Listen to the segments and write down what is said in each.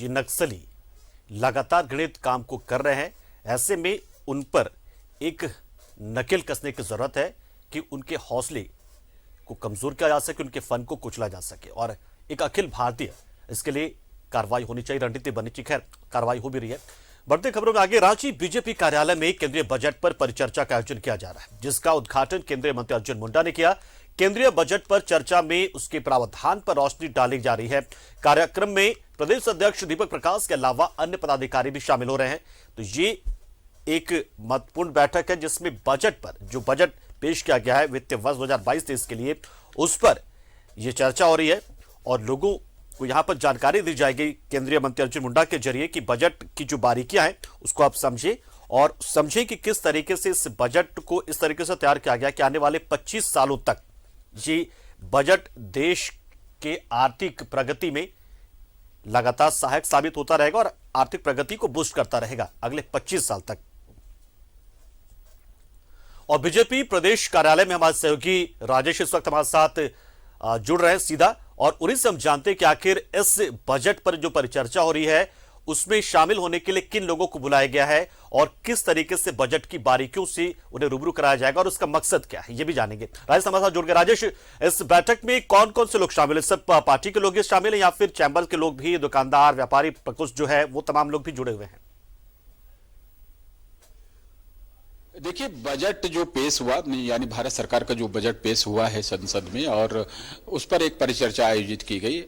ये नक्सली लगातार घृणित काम को कर रहे हैं। ऐसे में उन पर एक नकेल कसने की जरूरत है कि उनके हौसले को कमजोर किया जा सके, उनके फन को कुचला जा सके और एक अखिल भारतीय इसके लिए कार्रवाई होनी चाहिए। रणनीति बननी चाहिए। खैर, कार्रवाई हो भी रही है। बढ़ते खबरों में आगे, रांची बीजेपी कार्यालय में केंद्रीय बजट पर परिचर्चा का आयोजन किया जा रहा है, जिसका उद्घाटन केंद्रीय मंत्री अर्जुन मुंडा ने किया। केंद्रीय बजट पर चर्चा में उसके प्रावधान पर रोशनी डाली जा रही है। कार्यक्रम में प्रदेश अध्यक्ष दीपक प्रकाश के अलावा अन्य पदाधिकारी भी शामिल हो रहे हैं। तो ये एक महत्वपूर्ण बैठक है जिसमें बजट पर, जो बजट पेश किया गया है वित्तीय वर्ष 2022-23 के लिए, उस पर यह चर्चा हो रही है और लोगों को यहां पर जानकारी दी जाएगी केंद्रीय मंत्री अर्जुन मुंडा के जरिए कि बजट की जो बारीकियां हैं उसको आप समझें और समझें कि किस तरीके से इस बजट को इस तरीके से तैयार किया गया कि आने वाले 25 सालों तक ये बजट देश के आर्थिक प्रगति में लगातार सहायक साबित होता रहेगा और आर्थिक प्रगति को बूस्ट करता रहेगा अगले 25 साल तक। और बीजेपी प्रदेश कार्यालय में हमारे सहयोगी राजेश इस वक्त हमारे साथ जुड़ रहे हैं सीधा, और उन्हीं से हम जानते हैं कि आखिर इस बजट पर जो परिचर्चा हो रही है उसमें शामिल होने के लिए किन लोगों को बुलाया गया है और किस तरीके से बजट की बारीकियों से उन्हें रूबरू कराया जाएगा और उसका मकसद क्या है, ये भी जानेंगे। राजेश हमारे साथ जुड़ गए। राजेश, इस बैठक में कौन कौन से लोग शामिल है? सब पार्टी के लोग शामिल है या फिर चैंबर के लोग भी, दुकानदार, व्यापारी प्रकोष्ठ जो है वो तमाम लोग भी जुड़े हुए हैं? देखिए, बजट जो पेश हुआ, यानी भारत सरकार का जो बजट पेश हुआ है संसद में, और उस पर एक परिचर्चा आयोजित की गई।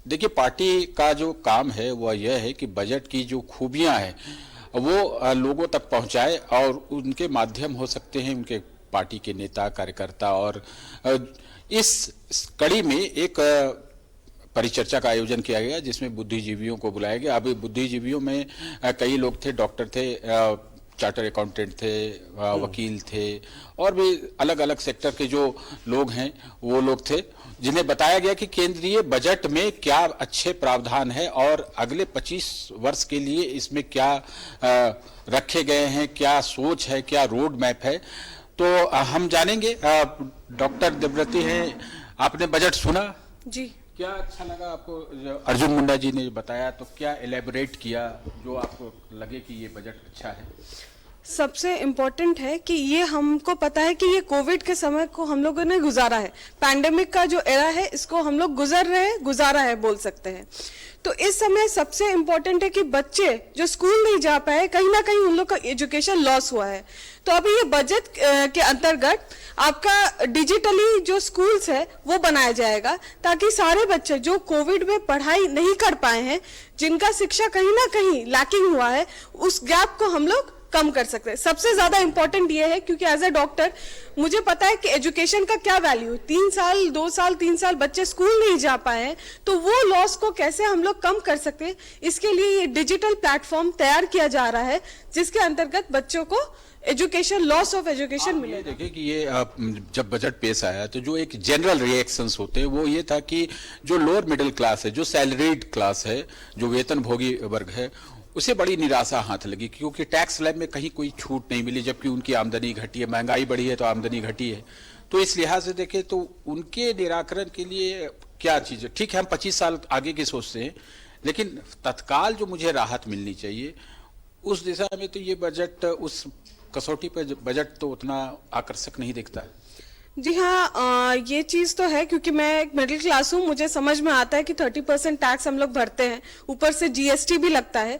देखिए, पार्टी का जो काम है वह यह है कि बजट की जो खूबियां हैं वो लोगों तक पहुंचाए और उनके माध्यम हो सकते हैं उनके पार्टी के नेता, कार्यकर्ता। और इस कड़ी में एक परिचर्चा का आयोजन किया गया जिसमें बुद्धिजीवियों को बुलाया गया। अभी बुद्धिजीवियों में कई लोग थे, डॉक्टर थे, चार्टर अकाउंटेंट थे, वकील थे, और भी अलग अलग सेक्टर के जो लोग हैं वो लोग थे, जिन्हें बताया गया कि केंद्रीय बजट में क्या अच्छे प्रावधान है और अगले 25 वर्ष के लिए इसमें क्या रखे गए हैं, क्या सोच है, क्या रोड मैप है। तो हम जानेंगे। डॉक्टर देवव्रती हैं, आपने बजट सुना जी? क्या अच्छा लगा आपको? अर्जुन मुंडा जी ने बताया तो क्या एलेबोरेट किया जो आपको लगे कि ये बजट अच्छा है? सबसे इम्पोर्टेंट है कि ये हमको पता है कि ये कोविड के समय को हम लोगों ने गुजारा है, पैंडेमिक का जो एरा है इसको हम लोग गुजारा है बोल सकते हैं। तो इस समय सबसे इम्पोर्टेंट है कि बच्चे जो स्कूल नहीं जा पाए, कहीं ना कहीं उन लोग का एजुकेशन लॉस हुआ है। तो अभी ये बजट के अंतर्गत आपका डिजिटली जो स्कूल्स है वो बनाया जाएगा ताकि सारे बच्चे जो कोविड में पढ़ाई नहीं कर पाए हैं, जिनका शिक्षा कहीं ना कहीं लैकिंग हुआ है, उस गैप को हम लोग कम कर सकते हैं। सबसे ज्यादा इंपॉर्टेंट ये है क्योंकि एज ए डॉक्टर मुझे पता है कि एजुकेशन का क्या वैल्यू। 3 साल 2 साल 3 साल बच्चे स्कूल नहीं जा पाए हैं, तो वो लॉस को कैसे हम लोग कम कर सकते हैं, इसके लिए ये डिजिटल प्लेटफॉर्म तैयार किया जा रहा है जिसके अंतर्गत बच्चों को एजुकेशन, लॉस ऑफ एजुकेशन मिलेगा। देखिए कि ये जब बजट पेश आया तो जो एक जनरल रिएक्शंस होते हैं वो ये था कि जो लोअर मिडिल क्लास है, जो सैलरीड क्लास है, जो वेतन भोगी वर्ग है, उसे बड़ी निराशा हाथ लगी क्योंकि टैक्स स्लैब में कहीं कोई छूट नहीं मिली, जबकि उनकी आमदनी घटी है, महंगाई बढ़ी है तो आमदनी घटी है। तो इस लिहाज से देखें तो उनके निराकरण के लिए क्या चीज़ है? ठीक है, हम 25 साल आगे की सोचते हैं, लेकिन तत्काल जो मुझे राहत मिलनी चाहिए उस दिशा में तो ये बजट, उस कसौटी पर बजट तो उतना आकर्षक नहीं दिखता है। जी हाँ, ये चीज तो है क्योंकि मैं एक मिडिल क्लास हूँ, मुझे समझ में आता है कि 30% टैक्स हम लोग भरते हैं, ऊपर से जीएसटी भी लगता है।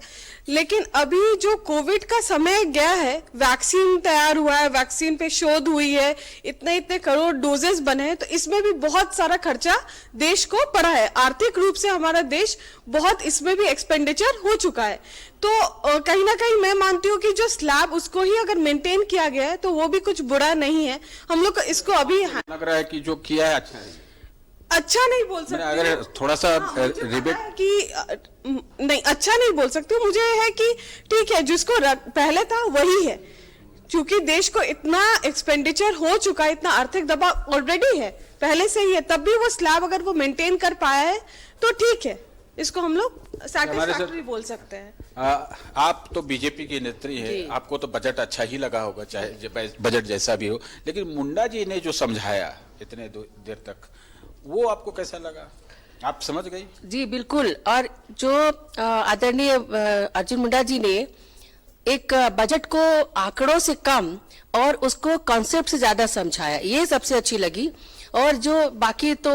लेकिन अभी जो कोविड का समय गया है, वैक्सीन तैयार हुआ है, वैक्सीन पे शोध हुई है, इतने करोड़ डोजेस बने हैं, तो इसमें भी बहुत सारा खर्चा देश को पड़ा है। आर्थिक रूप से हमारा देश बहुत इसमें भी एक्सपेंडिचर हो चुका है। तो कहीं ना कहीं मैं मानती हूँ कि जो स्लैब उसको ही अगर मेंटेन किया गया है तो वो भी कुछ बुरा नहीं है। हम लोग इसको अभी लग रहा है कि जो किया है अच्छा नहीं बोल सकते, अगर थोड़ा सा रिबेट कि नहीं अच्छा नहीं बोल सकते। मुझे है कि ठीक है, जिसको पहले था वही है, क्योंकि देश को इतना एक्सपेंडिचर हो चुका है, इतना आर्थिक दबाव ऑलरेडी है, पहले से ही है, तब भी वो स्लैब अगर वो मेंटेन कर पाया है तो ठीक है, इसको हम लोग सैटिस्फैक्टरी बोल सकते हैं। आप तो बीजेपी की नेत्री हैं, आपको तो बजट अच्छा ही लगा होगा, चाहे बजट जैसा भी हो, लेकिन मुंडा जी ने जो समझाया इतने देर तक, वो आपको कैसा लगा? आप समझ गई? जी बिल्कुल। और जो आदरणीय अर्जुन मुंडा जी ने एक बजट को आंकड़ों से कम और उसको कॉन्सेप्ट से ज्यादा समझाया, ये सबसे अच्छी लगी। और जो बाकी तो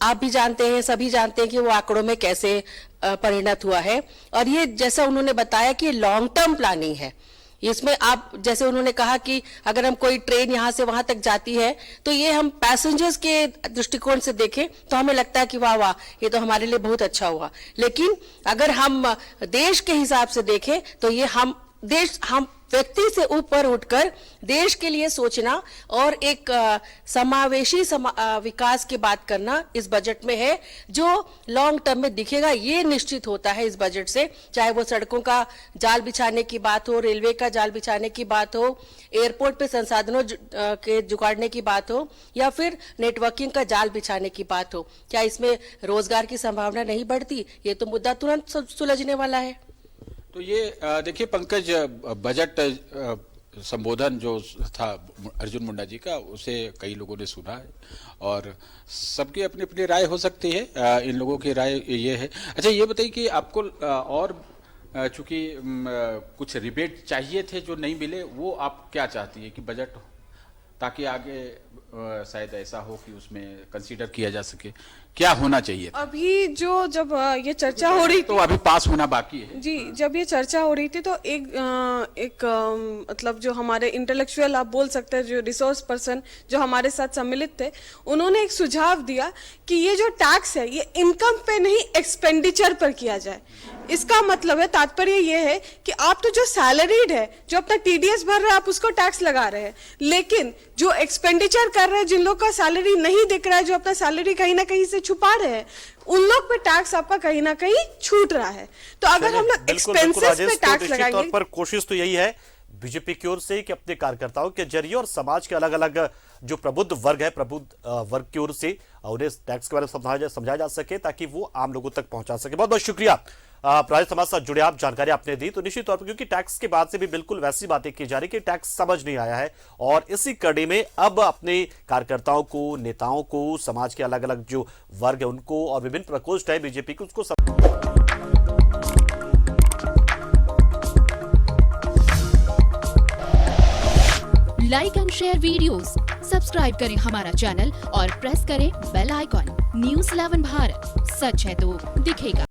आप भी जानते हैं, सभी जानते हैं कि वो आंकड़ों में कैसे परिणत हुआ है। और ये जैसा उन्होंने बताया कि लॉन्ग टर्म प्लानिंग है इसमें। आप जैसे उन्होंने कहा कि अगर हम कोई ट्रेन यहाँ से वहां तक जाती है तो ये हम पैसेंजर्स के दृष्टिकोण से देखें तो हमें लगता है कि वाह वाह ये तो हमारे लिए बहुत अच्छा हुआ। लेकिन अगर हम देश के हिसाब से देखें तो ये हम व्यक्ति से ऊपर उठकर देश के लिए सोचना और एक समावेशी विकास की बात करना इस बजट में है, जो लॉन्ग टर्म में दिखेगा। ये निश्चित होता है इस बजट से, चाहे वो सड़कों का जाल बिछाने की बात हो, रेलवे का जाल बिछाने की बात हो, एयरपोर्ट पे संसाधनों के जुगाड़ने की बात हो, या फिर नेटवर्किंग का जाल बिछाने की बात हो। क्या इसमें रोजगार की संभावना नहीं बढ़ती? ये तो मुद्दा तुरंत सुलझने वाला है। तो ये देखिए पंकज, बजट संबोधन जो था अर्जुन मुंडा जी का, उसे कई लोगों ने सुना है और सबकी अपनी अपनी राय हो सकती है। इन लोगों की राय ये है। अच्छा ये बताइए कि आपको और चूंकि कुछ रिबेट चाहिए थे जो नहीं मिले, वो आप क्या चाहती है कि बजट ताकि आगे शायद ऐसा हो कि उसमें कंसीडर किया जा सके, क्या होना चाहिए? अभी जब ये चर्चा हो रही तो अभी पास होना बाकी है जी। जब ये चर्चा हो रही थी तो मतलब जो हमारे इंटेलेक्चुअल आप बोल सकते हैं, जो रिसोर्स पर्सन जो हमारे साथ सम्मिलित थे, उन्होंने एक सुझाव दिया कि ये जो टैक्स है ये इनकम पे नहीं एक्सपेंडिचर पर किया जाए। इसका मतलब है, तात्पर्य ये है कि आप तो जो सैलरीड है, जो अपना टीडीएस भर रहे हैं, आप उसको टैक्स लगा रहे हैं, लेकिन जो एक्सपेंडिचर कर रहे हैं, जिन लोग का सैलरी नहीं दिख रहा है, जो अपना सैलरी कहीं ना कहीं से छुपा रहे हैं, उन लोग पे टैक्स आपका कहीं ना कहीं छूट रहा है। तो अगर हम लोग एक्सपेंसेस पे टैक्स लगाएंगे, पर कोशिश तो यही है बीजेपी की ओर से कि अपने कार्यकर्ताओं के जरिए और समाज के अलग अलग जो प्रबुद्ध वर्ग है, प्रबुद्ध वर्ग की ओर से उन्हें टैक्स के बारे में समझाया जा सके ताकि वो आम लोगों तक पहुंचा सके। बहुत बहुत शुक्रिया प्राय समाज से जुड़े आप, जानकारी आपने दी। तो निश्चित तौर पर क्योंकि टैक्स के बाद से भी बिल्कुल वैसी बातें की जा रही कि टैक्स समझ नहीं आया है, और इसी कड़ी में अब अपने कार्यकर्ताओं को, नेताओं को, समाज के अलग अलग जो वर्ग है उनको और विभिन्न प्रकोष्ठ है बीजेपी को, उसको like and share videos, subscribe करें हमारा चैनल और प्रेस करें बेल आइकॉन। News 11 भारत, सच है तो दिखेगा।